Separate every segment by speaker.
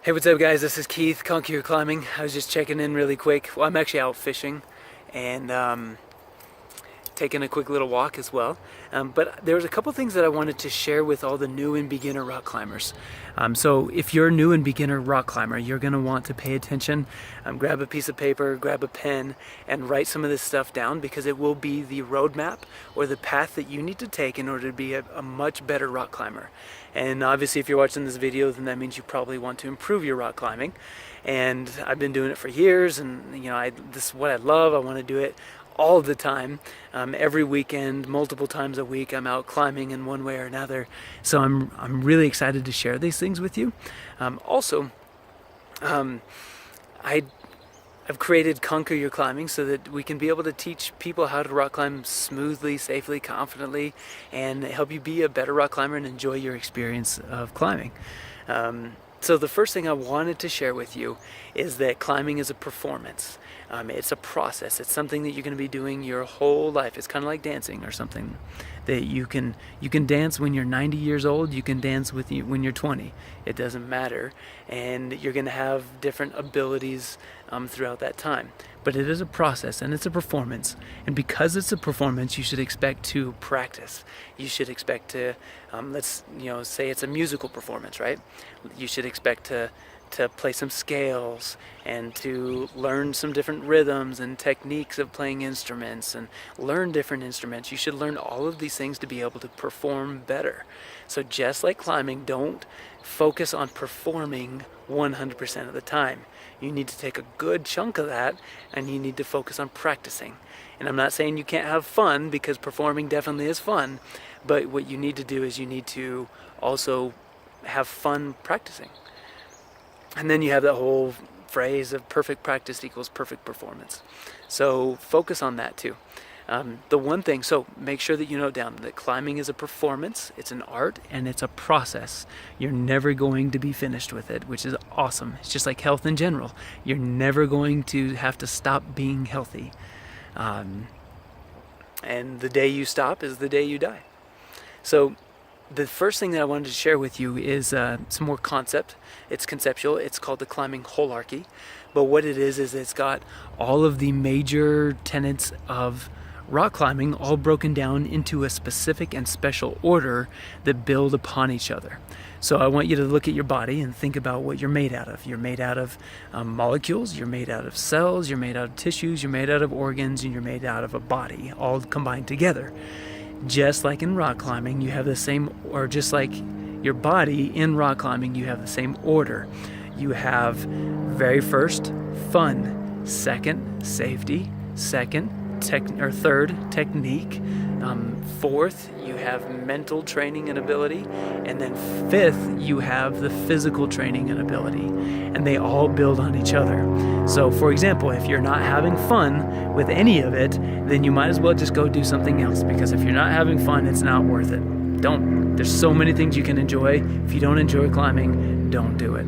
Speaker 1: Hey, what's up guys? This is Keith, Conquer Your Climbing. I was just checking in really quick. Well, I'm actually out fishing and taking a quick little walk as well. But there was a couple things that I wanted to share with all the new and beginner rock climbers. So if you're a new and beginner rock climber, you're going to want to pay attention. Grab a piece of paper, grab a pen, and write some of this stuff down, because it will be the roadmap or the path that you need to take in order to be a much better rock climber. And obviously if you're watching this video, then that means you probably want to improve your rock climbing. And I've been doing it for years, and this is what I love. I want to do it all the time, every weekend, multiple times a week. I'm out climbing in one way or another, so I'm really excited to share these things with you. I've created Conquer Your Climbing so that we can be able to teach people how to rock climb smoothly, safely, confidently, and help you be a better rock climber and enjoy your experience of climbing. So the first thing I wanted to share with you is that climbing is a performance. It's a process. It's something that you're going to be doing your whole life. It's kind of like dancing or something. That you can dance when you're 90 years old. You can dance when you're 20. It doesn't matter, and you're going to have different abilities throughout that time. But it is a process and it's a performance. And because it's a performance, you should expect to practice. You should expect to, let's say it's a musical performance, right? You should expect to play some scales and to learn some different rhythms and techniques of playing instruments and learn different instruments. You should learn all of these things to be able to perform better. So just like climbing, don't focus on performing 100% of the time. You need to take a good chunk of that, and you need to focus on practicing. And I'm not saying you can't have fun, because performing definitely is fun, but what you need to do is you need to also have fun practicing. And then you have that whole phrase of perfect practice equals perfect performance. So focus on that too. The one thing, so make sure that you note down that climbing is a performance, it's an art, and it's a process. You're never going to be finished with it, which is awesome. It's just like health in general. You're never going to have to stop being healthy. And the day you stop is the day you die. So the first thing that I wanted to share with you is some more concept. It's conceptual. It's called the climbing holarchy. But what it is it's got all of the major tenets of rock climbing all broken down into a specific and special order that build upon each other. So I want you to look at your body and think about what you're made out of. You're made out of molecules, you're made out of cells, you're made out of tissues, you're made out of organs, and you're made out of a body, all combined together. Just like in rock climbing, you have the same, or just like your body in rock climbing, you have the same order. You have very first, fun; second, safety; third, technique; fourth, you have mental training and ability; and then fifth, you have the physical training and ability. And they all build on each other. So for example, if you're not having fun with any of it, then you might as well just go do something else, because if you're not having fun, it's not worth it. There's so many things you can enjoy. If you don't enjoy climbing, don't do it.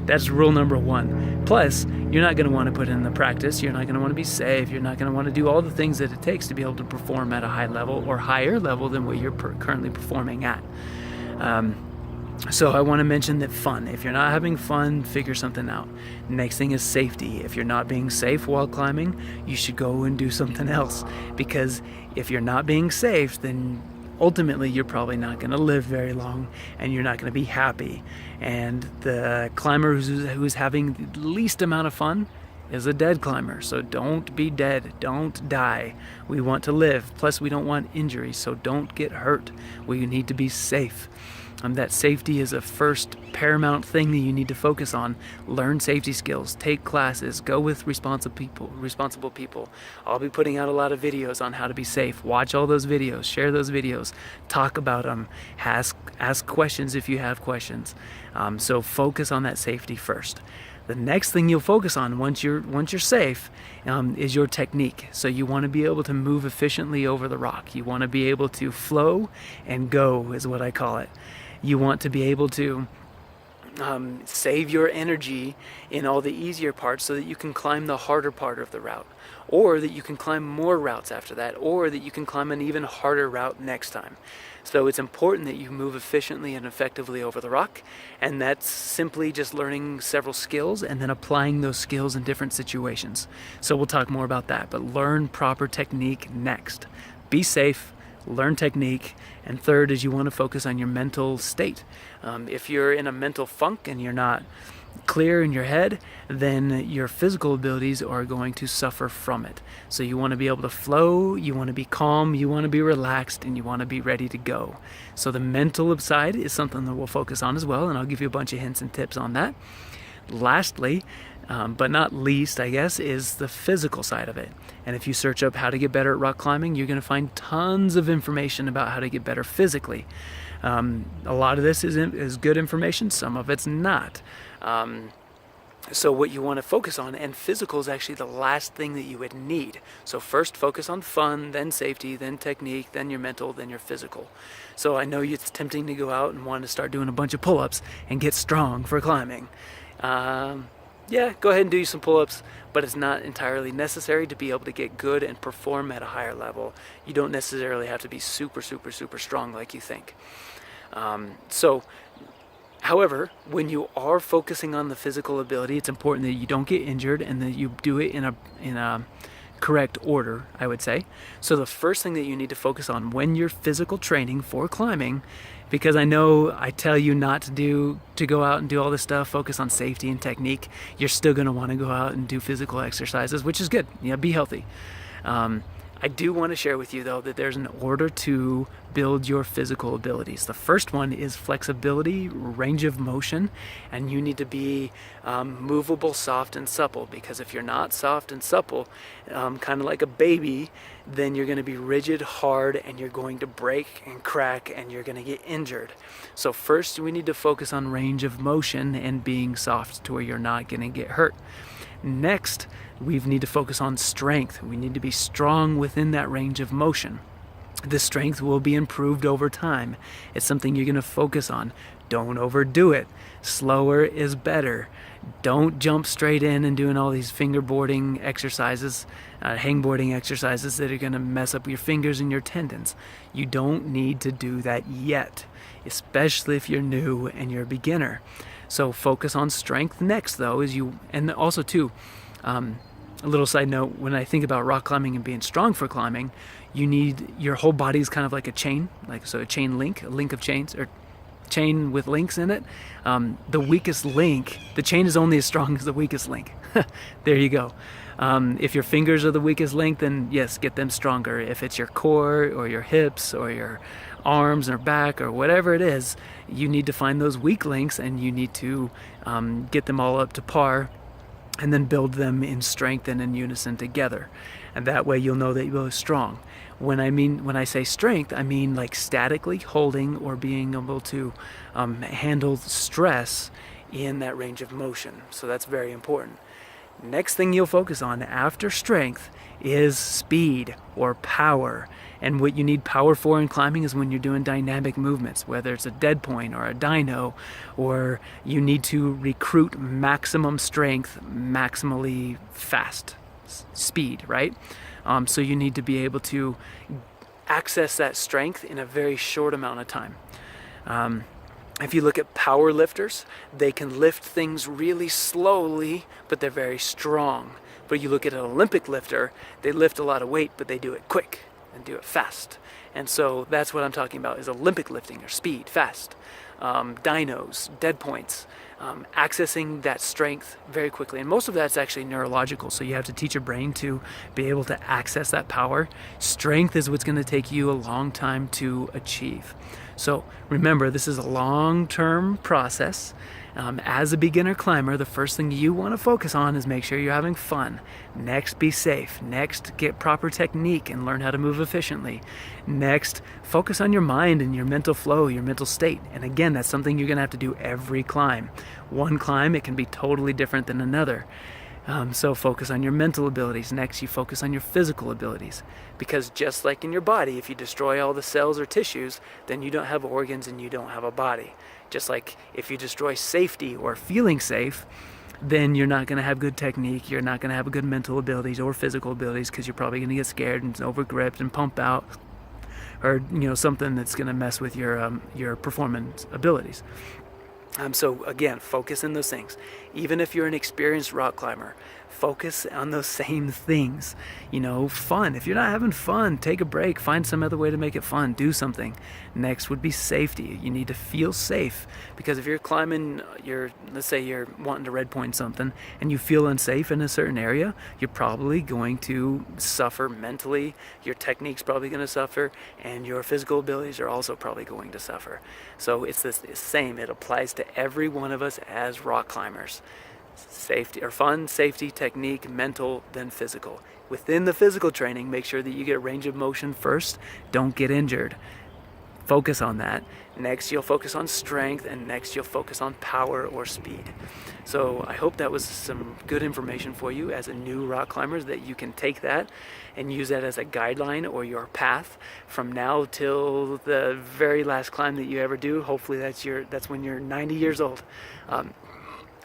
Speaker 1: That's rule number one. Plus, you're not going to want to put in the practice. You're not going to want to be safe. You're not going to want to do all the things that it takes to be able to perform at a high level or higher level than what you're currently performing at. So I want to mention that fun. If you're not having fun, figure something out. Next thing is safety. If you're not being safe while climbing, you should go and do something else. Because if you're not being safe, then ultimately you're probably not going to live very long, and you're not going to be happy. And the climber who's having the least amount of fun is a dead climber. So don't be dead. Don't die. We want to live. Plus, we don't want injury, so don't get hurt. We need to be safe. That safety is a first paramount thing that you need to focus on. Learn safety skills, take classes, go with responsible people. I'll be putting out a lot of videos on how to be safe. Watch all those videos, share those videos, talk about them, ask questions if you have questions. So focus on that safety first. The next thing you'll focus on once you're safe is your technique. So you want to be able to move efficiently over the rock. You want to be able to flow and go, is what I call it. You want to be able to Save your energy in all the easier parts so that you can climb the harder part of the route, or that you can climb more routes after that, or that you can climb an even harder route next time. So it's important that you move efficiently and effectively over the rock, and that's simply just learning several skills and then applying those skills in different situations. So we'll talk more about that, but learn proper technique next. Be safe, learn technique, and third is you want to focus on your mental state. If you're in a mental funk and you're not clear in your head, then your physical abilities are going to suffer from it. So you want to be able to flow, you want to be calm, you want to be relaxed, and you want to be ready to go. So the mental side is something that we'll focus on as well, and I'll give you a bunch of hints and tips on that. Lastly, but not least, I guess, is the physical side of it. And if you search up how to get better at rock climbing, you're going to find tons of information about how to get better physically. A lot of this is good information, some of it's not. So what you want to focus on, and physical is actually the last thing that you would need. So first focus on fun, then safety, then technique, then your mental, then your physical. So I know it's tempting to go out and want to start doing a bunch of pull-ups and get strong for climbing. Yeah, go ahead and do some pull-ups, but it's not entirely necessary to be able to get good and perform at a higher level. You don't necessarily have to be super, super, super strong like you think. However, when you are focusing on the physical ability, it's important that you don't get injured and that you do it in a correct order, I would say. So the first thing that you need to focus on when you're physical training for climbing, because I know I tell you not to go out and do all this stuff, focus on safety and technique, you're still going to want to go out and do physical exercises, which is good. Yeah, be healthy. I do want to share with you, though, that there's an order to build your physical abilities. The first one is flexibility, range of motion, and you need to be movable, soft, and supple, because if you're not soft and supple, kind of like a baby, then you're going to be rigid, hard, and you're going to break and crack, and you're going to get injured. So first, we need to focus on range of motion and being soft to where you're not going to get hurt. Next, we need to focus on strength. We need to be strong within that range of motion. The strength will be improved over time. It's something you're going to focus on. Don't overdo it. Slower is better. Don't jump straight in and doing all these fingerboarding exercises, hangboarding exercises that are going to mess up your fingers and your tendons. You don't need to do that yet, especially if you're new and you're a beginner. So focus on strength next, though, and also too, a little side note, when I think about rock climbing and being strong for climbing, you need, your whole body is kind of like a chain, a chain link, a link of chains, or chain with links in it. The weakest link, the chain is only as strong as the weakest link. There you go. If your fingers are the weakest link, then yes, get them stronger. If it's your core or your hips or your arms or back or whatever it is, you need to find those weak links and you need to get them all up to par and then build them in strength and in unison together. And that way you'll know that you're strong. When I say strength, I mean like statically holding or being able to handle stress in that range of motion. So that's very important. Next thing you'll focus on after strength is speed or power. And what you need power for in climbing is when you're doing dynamic movements, whether it's a dead point or a dyno, or you need to recruit maximum strength, maximally fast speed, right? So you need to be able to access that strength in a very short amount of time. If you look at power lifters, they can lift things really slowly, but they're very strong. But you look at an Olympic lifter, they lift a lot of weight, but they do it quick and do it fast. And so that's what I'm talking about, is Olympic lifting, or speed, fast. Dynos, dead points, accessing that strength very quickly. And most of that's actually neurological, so you have to teach your brain to be able to access that power. Strength is what's going to take you a long time to achieve. So remember, this is a long-term process. As a beginner climber, the first thing you want to focus on is make sure you're having fun. Next, be safe. Next, get proper technique and learn how to move efficiently. Next, focus on your mind and your mental flow, your mental state. And again, that's something you're going to have to do every climb. One climb, it can be totally different than another. So focus on your mental abilities. Next, you focus on your physical abilities. Because just like in your body, if you destroy all the cells or tissues, then you don't have organs and you don't have a body. Just like if you destroy safety or feeling safe, then you're not going to have good technique, you're not going to have good mental abilities or physical abilities, because you're probably going to get scared and over-gripped and pump out, or something that's going to mess with your performance abilities. So again, focus on those things. Even if you're an experienced rock climber, focus on those same things. Fun. If you're not having fun, take a break. Find some other way to make it fun. Do something. Next would be safety. You need to feel safe, because if you're climbing, let's say you're wanting to red point something and you feel unsafe in a certain area, you're probably going to suffer mentally. Your technique's probably going to suffer, and your physical abilities are also probably going to suffer. So it's the same. It applies to every one of us as rock climbers. Safety or fun, safety, technique, mental, then physical. Within the physical training, make sure that you get range of motion first. Don't get injured. Focus on that. Next, you'll focus on strength, and next you'll focus on power or speed. So I hope that was some good information for you as a new rock climber, that you can take that and use that as a guideline or your path from now till the very last climb that you ever do. Hopefully that's when you're 90 years old.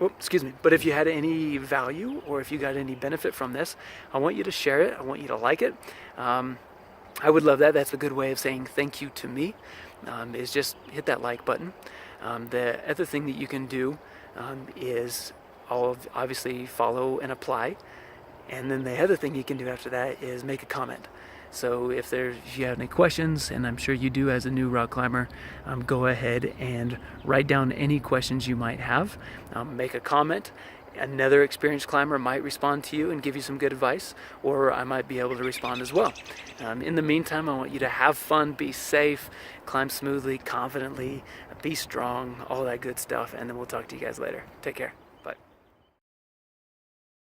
Speaker 1: Excuse me. But if you had any value or if you got any benefit from this, I want you to share it. I want you to like it. I would love that. That's a good way of saying thank you to me, is just hit that like button. The other thing that you can do is obviously follow and apply. And then the other thing you can do after that is make a comment. So if you have any questions, and I'm sure you do as a new rock climber, go ahead and write down any questions you might have. Make a comment. Another experienced climber might respond to you and give you some good advice, or I might be able to respond as well. In the meantime, I want you to have fun, be safe, climb smoothly, confidently, be strong, all that good stuff, and then we'll talk to you guys later. Take care.